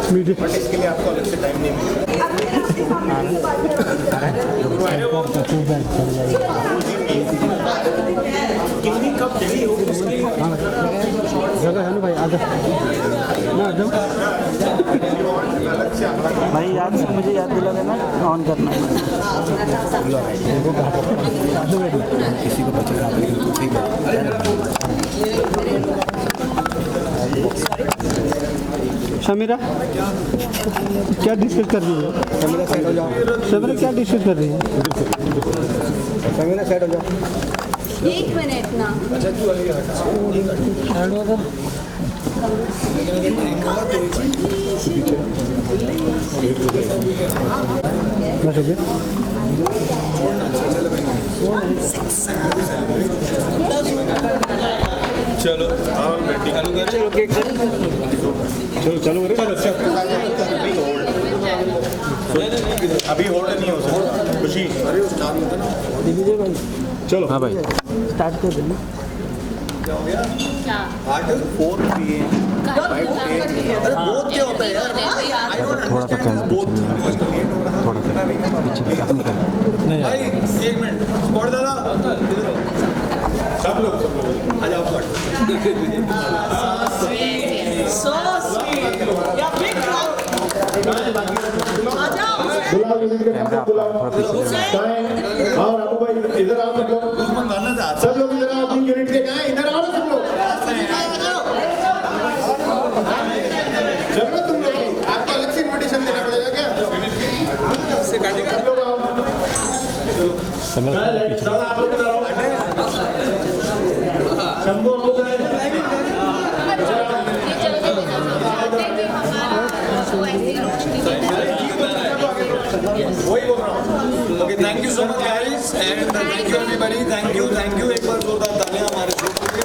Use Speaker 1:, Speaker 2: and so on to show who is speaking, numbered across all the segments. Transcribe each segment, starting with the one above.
Speaker 1: But इसके लिए आपको अलग से टाइम नहीं मिलेगा। कितनी कप चाहिए होगी उसके लिए?
Speaker 2: जगह है ना भाई, आधा ना दो
Speaker 3: भाई याद से मुझे याद दिला देना, ऑन करना है।
Speaker 1: किसी को बचेगा ठीक है।
Speaker 2: शमीरा क्या डिस्कस कर रही है?
Speaker 1: समीरा साइड हो जाओ।
Speaker 2: शमीरा क्या डिस्कस कर रही है?
Speaker 1: समीरा साइड हो जाओ।
Speaker 4: 1 मिनट ना।
Speaker 1: अच्छा तू आगे चलो चालू कर। चलो केक चलो चालू करें। अभी होल्ड नहीं हो सकता। खुशी अरे स्टार्ट होता ना। चलो
Speaker 3: हाँ भाई
Speaker 2: स्टार्ट कर देना।
Speaker 4: क्या?
Speaker 1: 4 PM 5
Speaker 4: अरे
Speaker 1: बहुत क्या होता है यार?
Speaker 3: थोड़ा सा कैमरा थोड़ा सा पीछे अपनी नहीं
Speaker 1: भाई 1 मिनट स्पॉट दादा सब लोग आ जाओ
Speaker 4: सो या फिर आ जाओ।
Speaker 3: थोड़ा पीछे
Speaker 1: और आपको भाई इधर आओ सब लोग इधर आओ। अपनी यूनिट के कहाँ इधर आओ सब लोग। जरूरत तुम लोग आपको अलग से इन्विटेशन देना पड़ेगा क्या? से गाड़ी कर लो। आप लोग इधर आओ। शंभू आप लोग वही बोल रहा हूँ। Okay thank you so much guys and thank you everybody. Thank you एक बार जोरदार तालियां हमारे ग्रुप के लिए।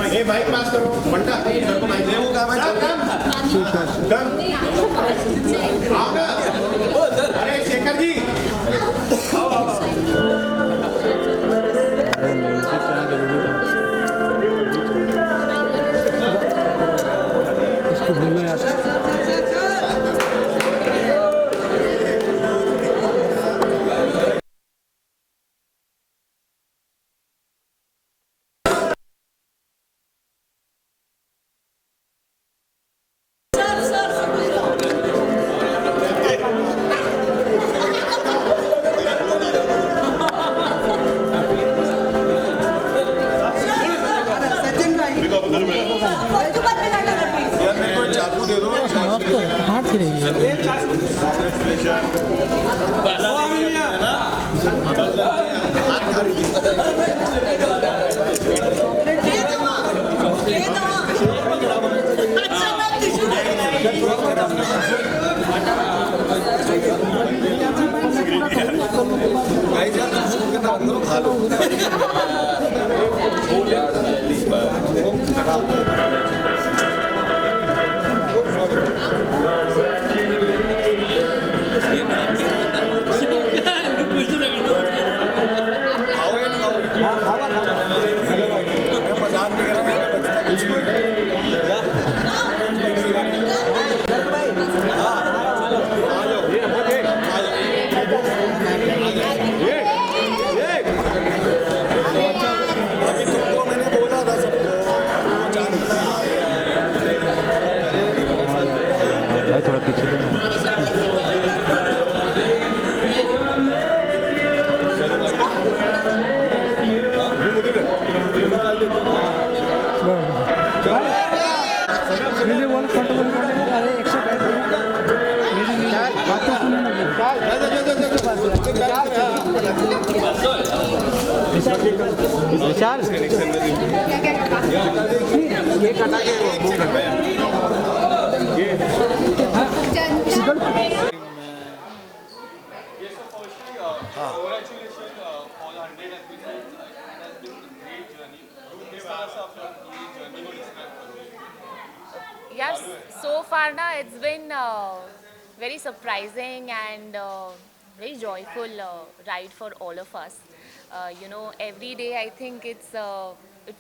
Speaker 1: ये माइक पास करो बंटा। वो काम है अरे शेखर जी
Speaker 2: इसको बोलना यार।
Speaker 1: चाकू दे दो।
Speaker 2: हाथ की नहीं है।
Speaker 1: खा लो।
Speaker 3: थोड़ा पीछे
Speaker 2: विशाल ये कटा के मूव कर
Speaker 5: Yes, so far now it's been very surprising and very joyful ride for all of us. Every day I think it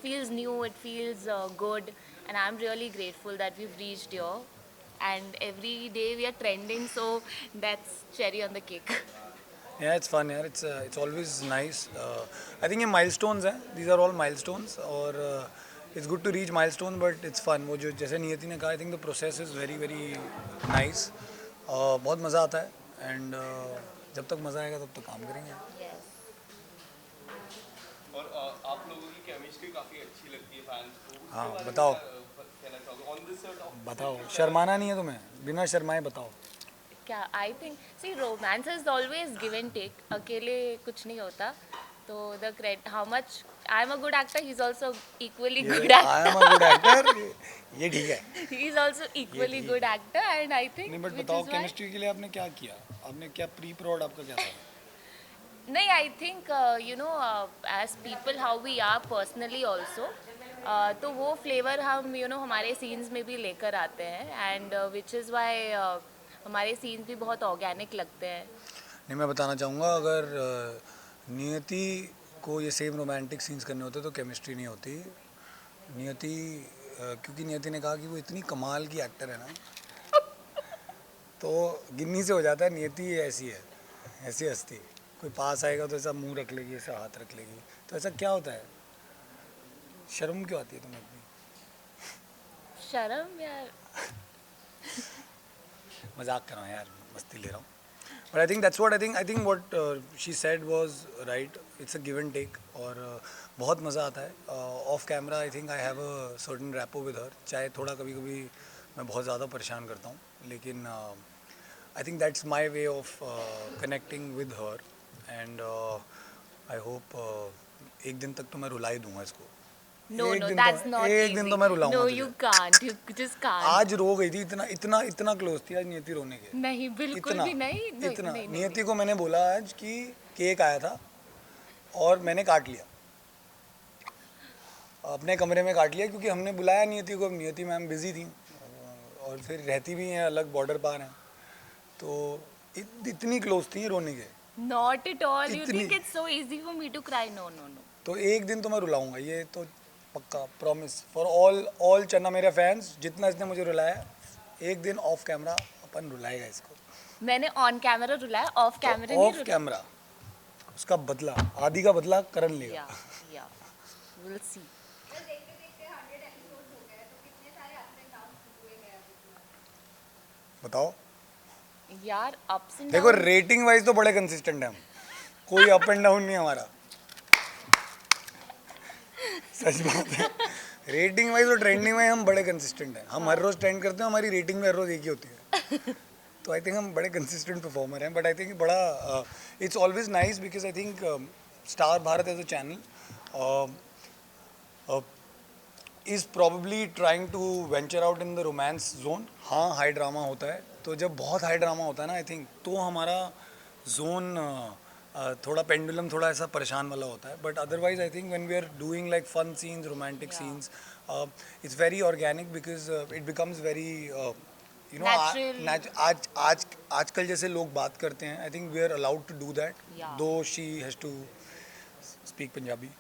Speaker 5: feels new, it feels good, and I'm really grateful that we've reached here. And every day we are trending, so that's cherry on the cake.
Speaker 1: Yeah, it's fun यार. It's always nice. I think ये milestones हैं. These are all milestones और it's good to reach milestone, but it's fun. वो जो जैसे नियति ने कहा, I think the process is very very nice. बहुत मज़ा आता है and जब तक मज़ा आएगा तब तक काम करेंगे.
Speaker 5: Yes.
Speaker 6: और आप लोगों की केमिस्ट्री काफी अच्छी लगती है फैंस को.
Speaker 1: हाँ बताओ
Speaker 6: कहना चाहोगे ऑन दिस सेट ऑफ
Speaker 1: बताओ शर्माना नहीं है तुम्हें बिना शर्माए बताओ.
Speaker 5: क्या I think see romance is always give and take. अकेले कुछ नहीं होता. तो the credit how much I am a good actor, he is also equally good
Speaker 1: I am a good actor. ये ठीक है.
Speaker 5: He is also equally good actor and I think
Speaker 1: नहीं but बताओ केमिस्ट्री के लिए आपने क्या किया. आपने क्या प्री प्रोड आपका क्या था.
Speaker 5: नहीं I think as people how we are personally also, तो वो फ्लेवर हम हमारे सीन्स में भी लेकर आते हैं एंड विच इज़ वाई हमारे सीन्स भी बहुत ऑर्गेनिक लगते हैं.
Speaker 1: नहीं मैं बताना चाहूँगा अगर नियति को ये सेम रोमांटिक सीन्स करने होते तो केमिस्ट्री नहीं होती. नियति क्योंकि नियति ने कहा कि वो इतनी कमाल की एक्टर है ना तो गिन्नी से हो जाता है. नियति ऐसी है, ऐसी हस्ती. कोई पास आएगा तो ऐसा मुंह रख लेगी, ऐसा हाथ रख लेगी. तो ऐसा क्या होता है. शर्म क्यों आती है तुम्हें इतनी.
Speaker 5: शर्म यार.
Speaker 1: मजाक कर रहा हूँ यार, मस्ती ले रहा हूँ. But I think that's what I think what she said was right. It's a give and take और बहुत मज़ा आता है. Off camera I think I have a certain rapport with her. चाहे थोड़ा कभी कभी मैं बहुत ज़्यादा परेशान करता हूँ लेकिन I think that's my way of connecting with her and I hope एक दिन तक तो मैं रुला ही दूँगा इसको.
Speaker 5: No,
Speaker 1: एक
Speaker 5: no,
Speaker 1: दिन
Speaker 5: that's
Speaker 1: तो-
Speaker 5: not
Speaker 1: एक
Speaker 5: easy.
Speaker 1: दिन तो मैं रुलाऊंगा
Speaker 5: No,
Speaker 1: तुझे.
Speaker 5: you can't. You just can't.
Speaker 1: आज रो गई थी. इतना इतना इतना क्लोज थी आज नियति रोने के.
Speaker 5: नहीं बिल्कुल
Speaker 1: इतना
Speaker 5: भी नहीं. नहीं,
Speaker 1: इतना
Speaker 5: नहीं, नहीं,
Speaker 1: नियति को मैंने बोला आज कि केक आया था और मैंने काट लिया. अपने कमरे में काट लिया क्योंकि हमने बुलाया नियति को. नियति मैम बिजी थी और फिर रहती भी हैं अलग बॉर्डर पार हैं तो इतनी क्लोज थी रोने के.
Speaker 5: Not at all. You
Speaker 1: इतनी-
Speaker 5: think it's so easy for me to cry? No, no, no.
Speaker 1: तो एक दिन तो मैं रुलाऊंगा ये तो पक्का प्रॉमिस फॉर ऑल चन्ना मेरे फैंस. जितना इसने मुझे रुलाया एक दिन ऑफ कैमरा अपन रुलाएगा इसको.
Speaker 5: मैंने ऑन कैमरा रुलाया, ऑफ कैमरा नहीं
Speaker 1: ऑफ
Speaker 5: रुलाया.
Speaker 1: कैमरा उसका बदला आदि का बदला करण लेगा.
Speaker 5: या we'll see.
Speaker 1: बताओ.
Speaker 5: यार ups and
Speaker 1: देखो
Speaker 5: downs.
Speaker 1: रेटिंग वाइज तो बड़े कंसिस्टेंट है हम. कोई अप एंड डाउन नहीं है हमारा. सच बात है. रेटिंग वाइज और ट्रेंडिंग वाइज हम बड़े कंसिस्टेंट हैं. हम हर रोज ट्रेंड करते हैं. हमारी रेटिंग भी हर रोज एक ही होती है. तो आई थिंक हम बड़े कंसिस्टेंट परफॉर्मर हैं. बट आई थिंक बड़ा it's always nice because I think star Bharat as a channel is probably trying to venture out in the romance zone. हाँ हाई ड्रामा होता है तो जब बहुत हाई ड्रामा होता है ना आई थिंक तो हमारा जोन थोड़ा पेंडुलम थोड़ा ऐसा परेशान वाला होता है. But otherwise I think when we are doing like fun scenes romantic scenes it's very organic because it becomes very
Speaker 5: Natural.
Speaker 1: आज आजकल जैसे लोग बात करते हैं I think we are allowed to do that
Speaker 5: Yeah.
Speaker 1: Though she has to speak Punjabi.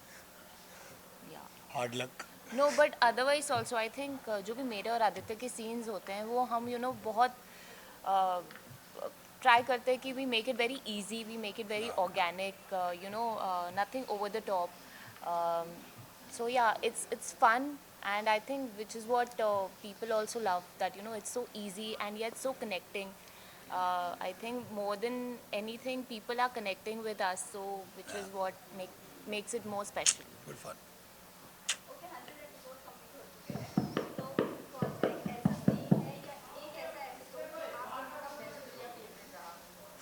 Speaker 5: Yeah.
Speaker 1: Hard luck.
Speaker 5: No, but otherwise also I think जो भी मेरे और आदित्य के scenes होते हैं वो हम बहुत try करते हैं कि we make it very easy, we make it very organic, nothing over the top. So yeah, it's fun and I think which is what people also love, that it's so easy and yet so connecting. I think more than anything people are connecting with us, so which is what makes it more special.
Speaker 1: Good fun.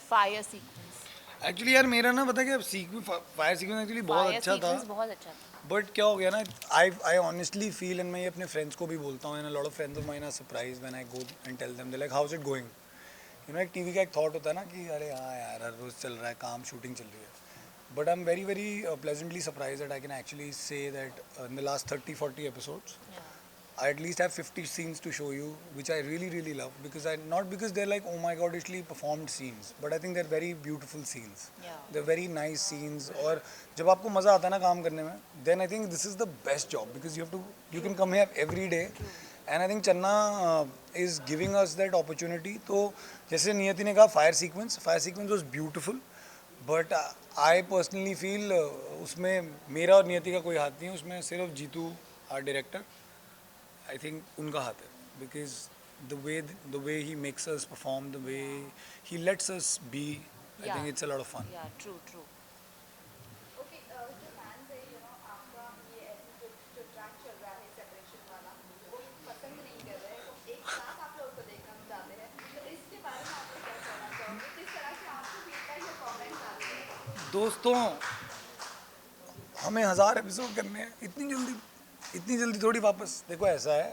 Speaker 5: Fire sequence.
Speaker 1: Actually यार मेरा ना पता क्या fire sequence actually बहुत
Speaker 5: Fire
Speaker 1: अच्छा था.
Speaker 5: sequence बहुत अच्छा था.
Speaker 1: बट क्या हो गया ना, आई ऑनेस्टली फील, एंड मैं ये अपने फ्रेंड्स को भी बोलता हूँ, and a lot of friends of mine are surprise when I go and tell them, they like how is it going. You know एक टीवी का एक थॉट होता है ना कि अरे हाँ यार हर रोज चल रहा है काम, शूटिंग चल रही है. But I am very very pleasantly surprise that I can actually say that in the last 30-40 episodes I at least have 50 scenes to show you, which I really, really love. Not because they're like, oh my god, actually performed scenes, but I think they're very beautiful scenes.
Speaker 5: Yeah.
Speaker 1: They're very nice scenes. और जब आपको मज़ा आता है ना काम करने में, then I think this is the best job because you can come here every day. And I think Channa is giving us that opportunity. तो जैसे नियति ने कहा fire sequence was beautiful, but I personally feel उसमें मेरा और नियति का कोई हाथ नहीं है, उसमें सिर्फ Jitu our director. I think उनका हाथ है, because the way he makes us perform, the way he lets us be, I think it's a lot of fun.
Speaker 5: Yeah, true.
Speaker 7: Okay जो फैंस है यू नो आपका ये ऐसे जो ट्रैक चल रहा है सेपरेशन वाला वो पसंद नहीं कर रहे हैं, तो एक साथ आप लोगों को देखना चाहते हैं, तो इसके बारे में आप लोग क्या कहना चाहोगे, किस तरह से आपको फीडबैक या कमेंट्स आते हैं?
Speaker 1: दोस्तों हमें 1000 एपिसोड करने हैं, इतनी जल्दी थोड़ी वापस. देखो ऐसा है,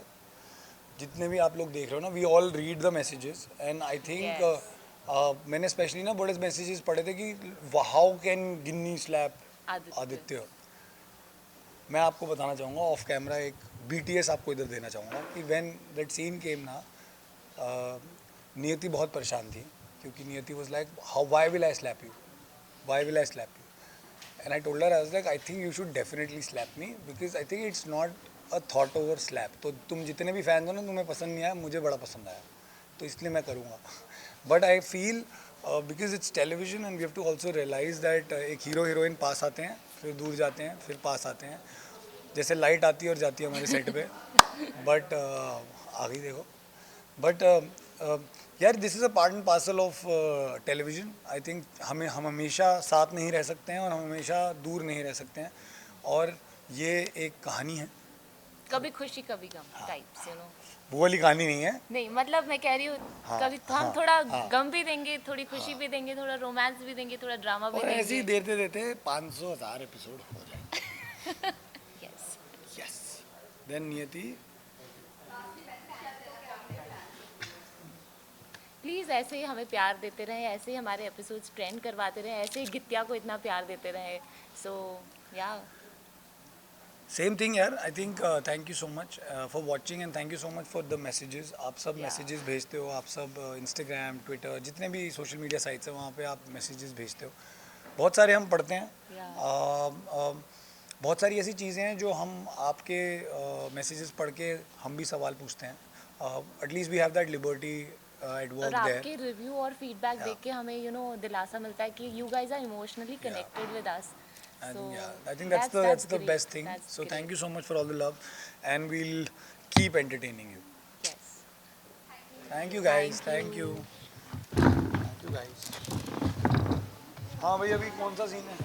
Speaker 1: जितने भी आप लोग देख रहे हो ना, we all read the messages, and I think मैंने स्पेशली ना बड़े मैसेजेस पढ़े थे कि how can Ginni slap Aditya. मैं आपको बताना चाहूँगा ऑफ कैमरा, एक BTS आपको इधर देना चाहूँगा कि व्हेन दैट सीन केम ना, नियति बहुत परेशान थी, क्योंकि नियति was like how why will I slap you. And I told her, I was like, I think you should definitely slap me because I think it's not a thought over slap. तो तुम जितने भी fans हो ना, तुम्हें पसंद नहीं आया, मुझे बड़ा पसंद आया, तो इसलिए मैं करूँगा. But I feel because it's television and we have to also realize that एक हीरो हीरोइन पास आते हैं, फिर दूर जाते हैं, फिर पास आते हैं, जैसे लाइट आती है और जाती है हमारे सेट पे. बट आगे देखो. बट यार this is a part and parcel of television. I think हम हमेशा साथ नहीं रह सकते हैं और हम हमेशा दूर नहीं रह सकते हैं, और ये एक कहानी है.
Speaker 5: कभी खुशी कभी गम टाइप्स, यू नो.
Speaker 1: वो वाली कहानी नहीं है.
Speaker 5: नहीं मतलब मैं कह रही हूँ, कभी हम थोड़ा गम भी देंगे, थोड़ी खुशी भी देंगे, थोड़ा रोमांस भी देंगे, थोड़ा ड्रामा भी
Speaker 1: और ऐसे ही
Speaker 5: देंगे.
Speaker 1: देते 500,000 एपिसोड हो जाए. यस. देन नियति
Speaker 5: प्लीज़ ऐसे ही हमें प्यार देते रहें, ऐसे ही हमारे एपिसोड्स ट्रेंड करवाते रहें, ऐसे ही गित्या को इतना प्यार देते रहें. सो या
Speaker 1: सेम थिंग यार. I think thank you so much for watching and thank you so much for the messages. आप सब मैसेजेस भेजते हो, आप सब इंस्टाग्राम, ट्विटर, जितने भी सोशल मीडिया साइट्स हैं वहाँ पे आप मैसेजेस भेजते हो. बहुत सारे हम पढ़ते हैं. बहुत सारी ऐसी चीज़ें हैं जो हम आपके मैसेजेस पढ़ के हम भी सवाल पूछते हैं. At least we have that liberty at
Speaker 5: और
Speaker 1: वर्क
Speaker 5: आपके
Speaker 1: देयर.
Speaker 5: रिव्यू और फीडबैक देख के हमें यू नो दिलासा मिलता है कि you guys are emotionally connected with us.
Speaker 1: I think that's the best thing. So thank you so much for all the love, and we'll keep entertaining you.
Speaker 5: Yes.
Speaker 1: Thank you guys. Thank you guys. हाँ भाई अभी कौन सा scene है?